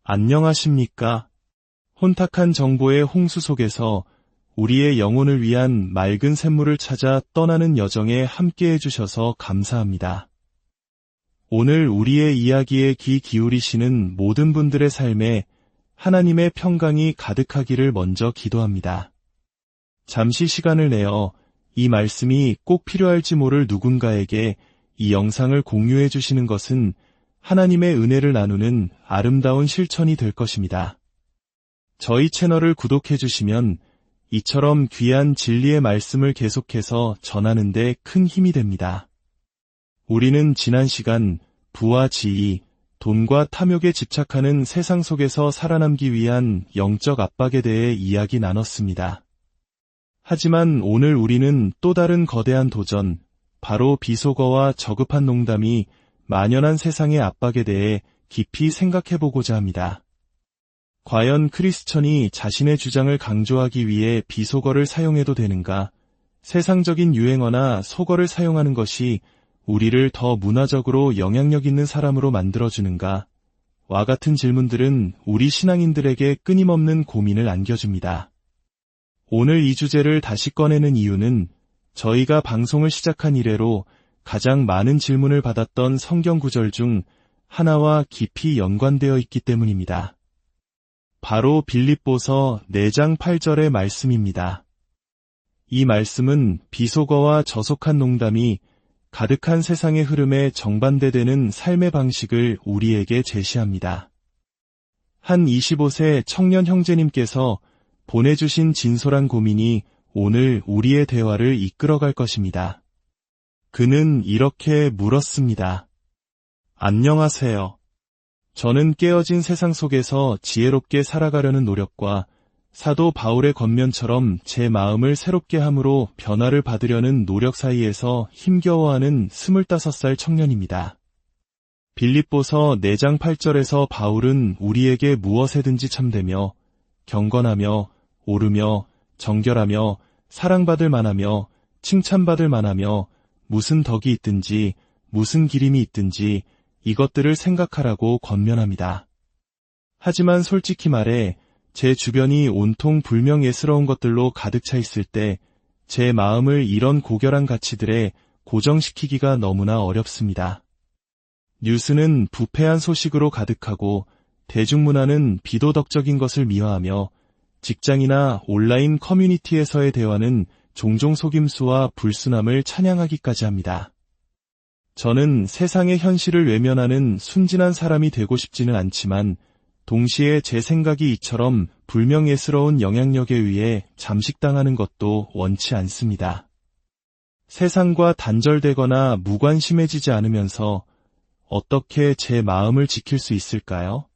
안녕하십니까? 혼탁한 정보의 홍수 속에서 우리의 영혼을 위한 맑은 샘물을 찾아 떠나는 여정에 함께해 주셔서 감사합니다. 오늘 우리의 이야기에 귀 기울이시는 모든 분들의 삶에 하나님의 평강이 가득하기를 먼저 기도합니다. 잠시 시간을 내어 이 말씀이 꼭 필요할지 모를 누군가에게 이 영상을 공유해 주시는 것은 하나님의 은혜를 나누는 아름다운 실천이 될 것입니다. 저희 채널을 구독해 주시면 이처럼 귀한 진리의 말씀을 계속해서 전하는 데 큰 힘이 됩니다. 우리는 지난 시간 부와 지위, 돈과 탐욕에 집착하는 세상 속에서 살아남기 위한 영적 압박에 대해 이야기 나눴습니다. 하지만 오늘 우리는 또 다른 거대한 도전, 바로 비속어와 저급한 농담이 만연한 세상의 압박에 대해 깊이 생각해보고자 합니다. 과연 크리스천이 자신의 주장을 강조하기 위해 비속어를 사용해도 되는가? 세상적인 유행어나 속어를 사용하는 것이 우리를 더 문화적으로 영향력 있는 사람으로 만들어주는가? 와 같은 질문들은 우리 신앙인들에게 끊임없는 고민을 안겨줍니다. 오늘 이 주제를 다시 꺼내는 이유는 저희가 방송을 시작한 이래로 가장 많은 질문을 받았던 성경 구절 중 하나와 깊이 연관되어 있기 때문입니다. 바로 빌립보서 4장 8절의 말씀입니다. 이 말씀은 비속어와 저속한 농담이 가득한 세상의 흐름에 정반대되는 삶의 방식을 우리에게 제시합니다. 한 25세 청년 형제님께서 보내주신 진솔한 고민이 오늘 우리의 대화를 이끌어갈 것입니다. 그는 이렇게 물었습니다. 안녕하세요. 저는 깨어진 세상 속에서 지혜롭게 살아가려는 노력과 사도 바울의 겉면처럼 제 마음을 새롭게 함으로 변화를 받으려는 노력 사이에서 힘겨워하는 25살 청년입니다. 빌립보서 4장 8절에서 바울은 우리에게 무엇에든지 참되며 경건하며 옳으며 정결하며 사랑받을 만하며 칭찬받을 만하며 무슨 덕이 있든지 무슨 기림이 있든지 이것들을 생각하라고 권면합니다. 하지만 솔직히 말해 제 주변이 온통 불명예스러운 것들로 가득 차 있을 때 제 마음을 이런 고결한 가치들에 고정시키기가 너무나 어렵습니다. 뉴스는 부패한 소식으로 가득하고 대중문화는 비도덕적인 것을 미화하며 직장이나 온라인 커뮤니티에서의 대화는 종종 속임수와 불순함을 찬양하기까지 합니다. 저는 세상의 현실을 외면하는 순진한 사람이 되고 싶지는 않지만 동시에 제 생각이 이처럼 불명예스러운 영향력에 의해 잠식당하는 것도 원치 않습니다. 세상과 단절되거나 무관심해지지 않으면서 어떻게 제 마음을 지킬 수 있을까요?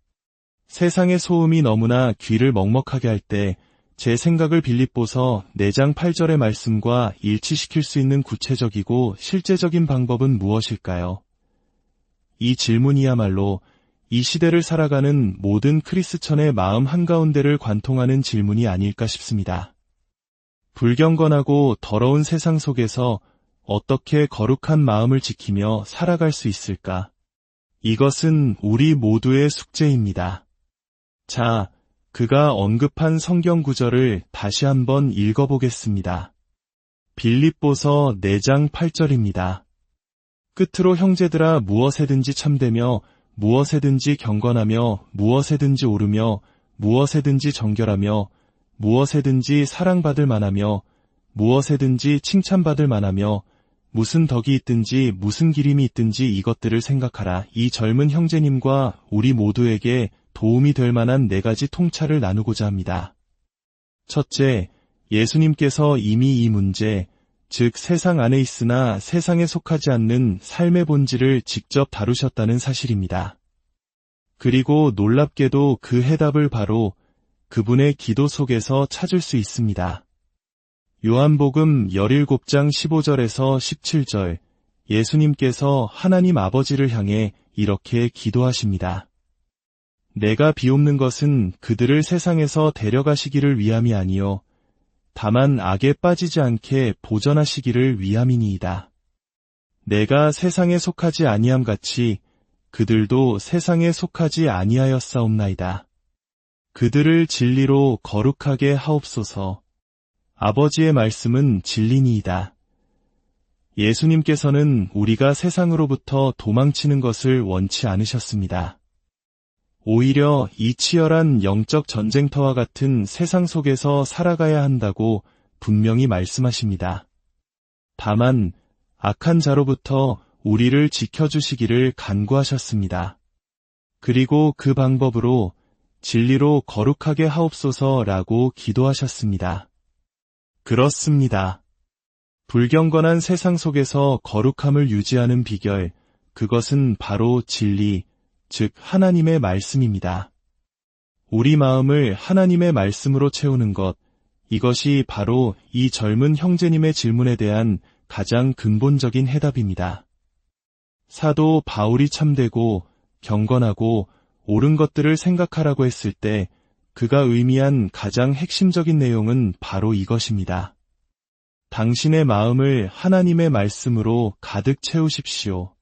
세상의 소음이 너무나 귀를 먹먹하게 할 때 제 생각을 빌립보서 4장 8절의 말씀과 일치시킬 수 있는 구체적이고 실제적인 방법은 무엇일까요? 이 질문이야말로 이 시대를 살아가는 모든 크리스천의 마음 한가운데를 관통하는 질문이 아닐까 싶습니다. 불경건하고 더러운 세상 속에서 어떻게 거룩한 마음을 지키며 살아갈 수 있을까? 이것은 우리 모두의 숙제입니다. 자, 그가 언급한 성경 구절을 다시 한번 읽어보겠습니다. 빌립보서 4장 8절입니다. 끝으로 형제들아 무엇에든지 참되며 무엇에든지 경건하며 무엇에든지 옳으며 무엇에든지 정결하며 무엇에든지 사랑받을 만하며 무엇에든지 칭찬받을 만하며 무슨 덕이 있든지 무슨 기림이 있든지 이것들을 생각하라. 이 젊은 형제님과 우리 모두에게 도움이 될 만한 4가지 통찰을 나누고자 합니다. 첫째, 예수님께서 이미 이 문제, 즉 세상 안에 있으나 세상에 속하지 않는 삶의 본질을 직접 다루셨다는 사실입니다. 그리고 놀랍게도 그 해답을 바로 그분의 기도 속에서 찾을 수 있습니다. 요한복음 17장 15절에서 17절, 예수님께서 하나님 아버지를 향해 이렇게 기도하십니다. 내가 비옵는 것은 그들을 세상에서 데려가시기를 위함이 아니요 다만 악에 빠지지 않게 보전하시기를 위함이니이다. 내가 세상에 속하지 아니함 같이 그들도 세상에 속하지 아니하였사옵나이다. 그들을 진리로 거룩하게 하옵소서. 아버지의 말씀은 진리니이다. 예수님께서는 우리가 세상으로부터 도망치는 것을 원치 않으셨습니다. 오히려 이 치열한 영적 전쟁터와 같은 세상 속에서 살아가야 한다고 분명히 말씀하십니다. 다만 악한 자로부터 우리를 지켜주시기를 간구하셨습니다. 그리고 그 방법으로 진리로 거룩하게 하옵소서라고 기도하셨습니다. 그렇습니다. 불경건한 세상 속에서 거룩함을 유지하는 비결, 그것은 바로 진리, 즉 하나님의 말씀입니다. 우리 마음을 하나님의 말씀으로 채우는 것, 이것이 바로 이 젊은 형제님의 질문에 대한 가장 근본적인 해답입니다. 사도 바울이 참되고 경건하고 옳은 것들을 생각하라고 했을 때 그가 의미한 가장 핵심적인 내용은 바로 이것입니다. 당신의 마음을 하나님의 말씀으로 가득 채우십시오.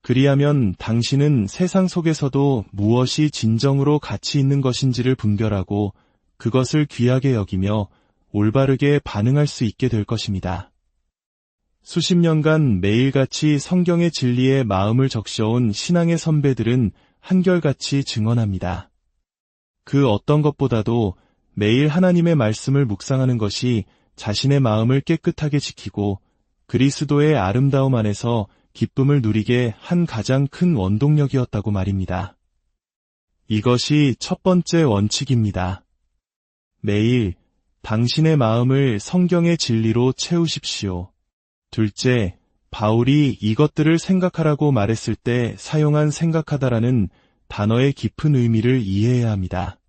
그리하면 당신은 세상 속에서도 무엇이 진정으로 가치 있는 것인지를 분별하고 그것을 귀하게 여기며 올바르게 반응할 수 있게 될 것입니다. 수십 년간 매일같이 성경의 진리에 마음을 적셔온 신앙의 선배들은 한결같이 증언합니다. 그 어떤 것보다도 매일 하나님의 말씀을 묵상하는 것이 자신의 마음을 깨끗하게 지키고 그리스도의 아름다움 안에서 기쁨을 누리게 한 가장 큰 원동력이었다고 말입니다. 이것이 첫 번째 원칙입니다. 매일 당신의 마음을 성경의 진리로 채우십시오. 둘째, 바울이 이것들을 생각하라고 말했을 때 사용한 생각하다라는 단어의 깊은 의미를 이해해야 합니다.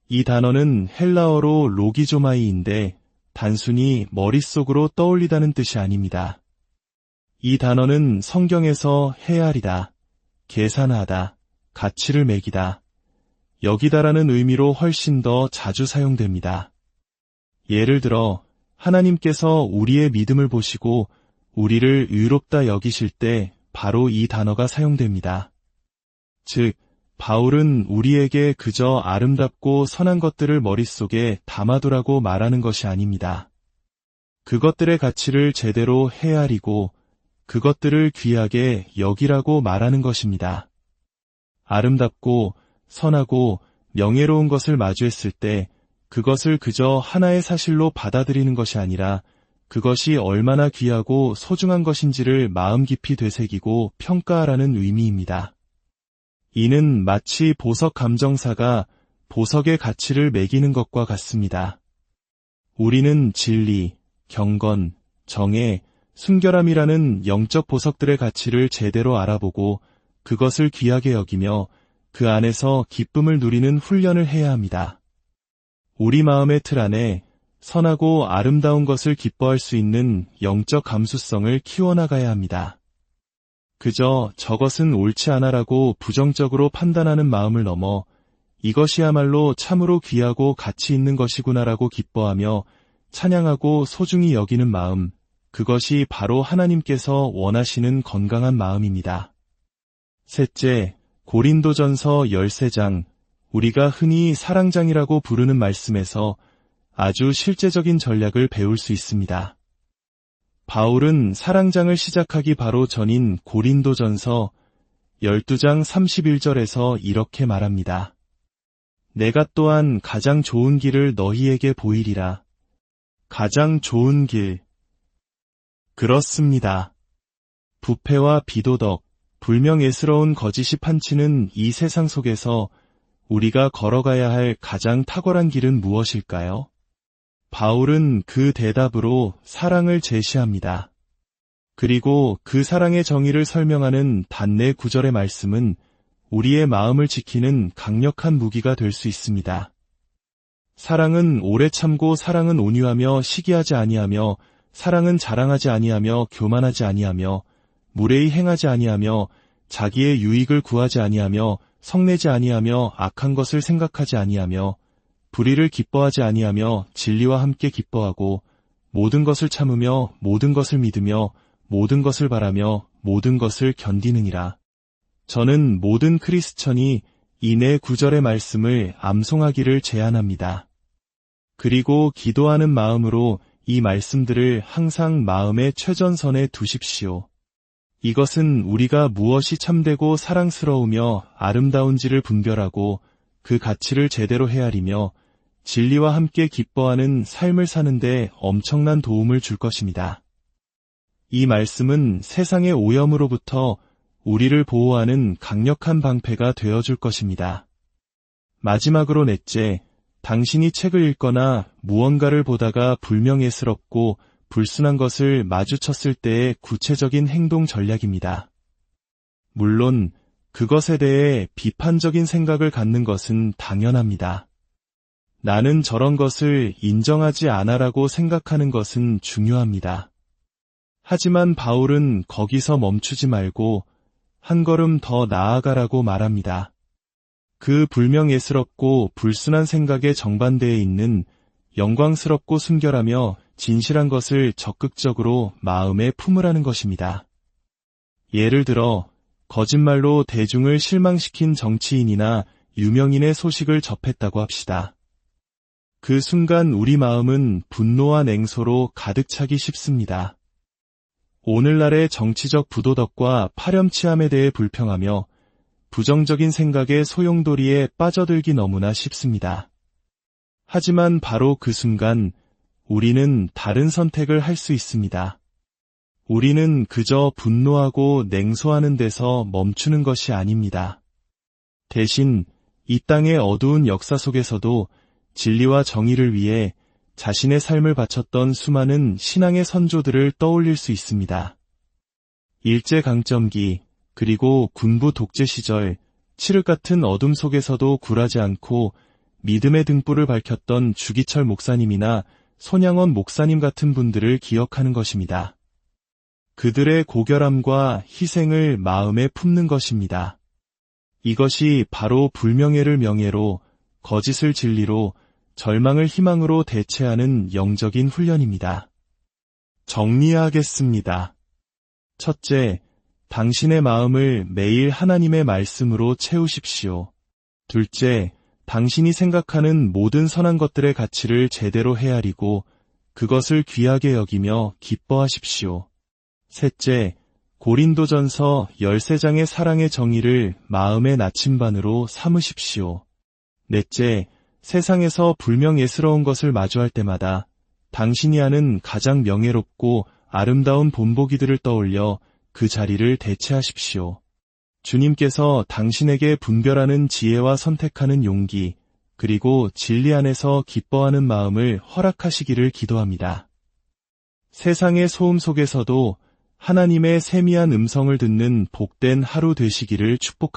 이 단어는 헬라어로 로기조마이인데 단순히 머릿속으로 떠올리다는 뜻이 아닙니다. 이 단어는 성경에서 헤아리다, 계산하다, 가치를 매기다, 여기다라는 의미로 훨씬 더 자주 사용됩니다. 예를 들어 하나님께서 우리의 믿음을 보시고 우리를 의롭다 여기실 때 바로 이 단어가 사용됩니다. 즉, 바울은 우리에게 그저 아름답고 선한 것들을 머릿속에 담아두라고 말하는 것이 아닙니다. 그것들의 가치를 제대로 헤아리고 그것들을 귀하게 여기라고 말하는 것입니다. 아름답고 선하고 명예로운 것을 마주했을 때 그것을 그저 하나의 사실로 받아들이는 것이 아니라 그것이 얼마나 귀하고 소중한 것인지를 마음 깊이 되새기고 평가하라는 의미입니다. 이는 마치 보석 감정사가 보석의 가치를 매기는 것과 같습니다. 우리는 진리, 경건, 정의, 순결함이라는 영적 보석들의 가치를 제대로 알아보고 그것을 귀하게 여기며 그 안에서 기쁨을 누리는 훈련을 해야 합니다. 우리 마음의 틀 안에 선하고 아름다운 것을 기뻐할 수 있는 영적 감수성을 키워나가야 합니다. 그저 저것은 옳지 않아라고 부정적으로 판단하는 마음을 넘어 이것이야말로 참으로 귀하고 가치 있는 것이구나라고 기뻐하며 찬양하고 소중히 여기는 마음, 그것이 바로 하나님께서 원하시는 건강한 마음입니다. 셋째, 고린도전서 13장, 우리가 흔히 사랑장이라고 부르는 말씀에서 아주 실제적인 전략을 배울 수 있습니다. 바울은 사랑장을 시작하기 바로 전인 고린도전서 12장 31절에서 이렇게 말합니다. 내가 또한 가장 좋은 길을 너희에게 보이리라. 가장 좋은 길. 그렇습니다. 부패와 비도덕, 불명예스러운 거짓이 판치는 이 세상 속에서 우리가 걸어가야 할 가장 탁월한 길은 무엇일까요? 바울은 그 대답으로 사랑을 제시합니다. 그리고 그 사랑의 정의를 설명하는 단내 9절의 말씀은 우리의 마음을 지키는 강력한 무기가 될 수 있습니다. 사랑은 오래 참고 사랑은 온유하며 시기하지 아니하며 사랑은 자랑하지 아니하며 교만하지 아니하며 무례히 행하지 아니하며 자기의 유익을 구하지 아니하며 성내지 아니하며 악한 것을 생각하지 아니하며 불의를 기뻐하지 아니하며 진리와 함께 기뻐하고 모든 것을 참으며 모든 것을 믿으며 모든 것을 바라며 모든 것을 견디느니라. 저는 모든 크리스천이 이 네 구절의 말씀을 암송하기를 제안합니다. 그리고 기도하는 마음으로 이 말씀들을 항상 마음의 최전선에 두십시오. 이것은 우리가 무엇이 참되고 사랑스러우며 아름다운지를 분별하고 그 가치를 제대로 헤아리며 진리와 함께 기뻐하는 삶을 사는데 엄청난 도움을 줄 것입니다. 이 말씀은 세상의 오염으로부터 우리를 보호하는 강력한 방패가 되어줄 것입니다. 마지막으로 넷째, 당신이 책을 읽거나 무언가를 보다가 불명예스럽고 불순한 것을 마주쳤을 때의 구체적인 행동 전략입니다. 물론 그것에 대해 비판적인 생각을 갖는 것은 당연합니다. 나는 저런 것을 인정하지 않아라고 생각하는 것은 중요합니다. 하지만 바울은 거기서 멈추지 말고 한 걸음 더 나아가라고 말합니다. 그 불명예스럽고 불순한 생각의 정반대에 있는 영광스럽고 순결하며 진실한 것을 적극적으로 마음에 품으라는 것입니다. 예를 들어 거짓말로 대중을 실망시킨 정치인이나 유명인의 소식을 접했다고 합시다. 그 순간 우리 마음은 분노와 냉소로 가득 차기 쉽습니다. 오늘날의 정치적 부도덕과 파렴치함에 대해 불평하며 부정적인 생각의 소용돌이에 빠져들기 너무나 쉽습니다. 하지만 바로 그 순간 우리는 다른 선택을 할 수 있습니다. 우리는 그저 분노하고 냉소하는 데서 멈추는 것이 아닙니다. 대신 이 땅의 어두운 역사 속에서도 진리와 정의를 위해 자신의 삶을 바쳤던 수많은 신앙의 선조들을 떠올릴 수 있습니다. 일제강점기, 그리고 군부 독재 시절, 칠흑 같은 어둠 속에서도 굴하지 않고 믿음의 등불을 밝혔던 주기철 목사님이나 손양원 목사님 같은 분들을 기억하는 것입니다. 그들의 고결함과 희생을 마음에 품는 것입니다. 이것이 바로 불명예를 명예로, 거짓을 진리로, 절망을 희망으로 대체하는 영적인 훈련입니다. 정리하겠습니다. 첫째, 당신의 마음을 매일 하나님의 말씀으로 채우십시오. 둘째, 당신이 생각하는 모든 선한 것들의 가치를 제대로 헤아리고 그것을 귀하게 여기며 기뻐하십시오. 셋째, 고린도전서 13장의 사랑의 정의를 마음의 나침반으로 삼으십시오. 넷째, 세상에서 불명예스러운 것을 마주할 때마다 당신이 아는 가장 명예롭고 아름다운 본보기들을 떠올려 그 자리를 대체하십시오. 주님께서 당신에게 분별하는 지혜와 선택하는 용기, 그리고 진리 안에서 기뻐하는 마음을 허락하시기를 기도합니다. 세상의 소음 속에서도 하나님의 세미한 음성을 듣는 복된 하루 되시기를 축복합니다.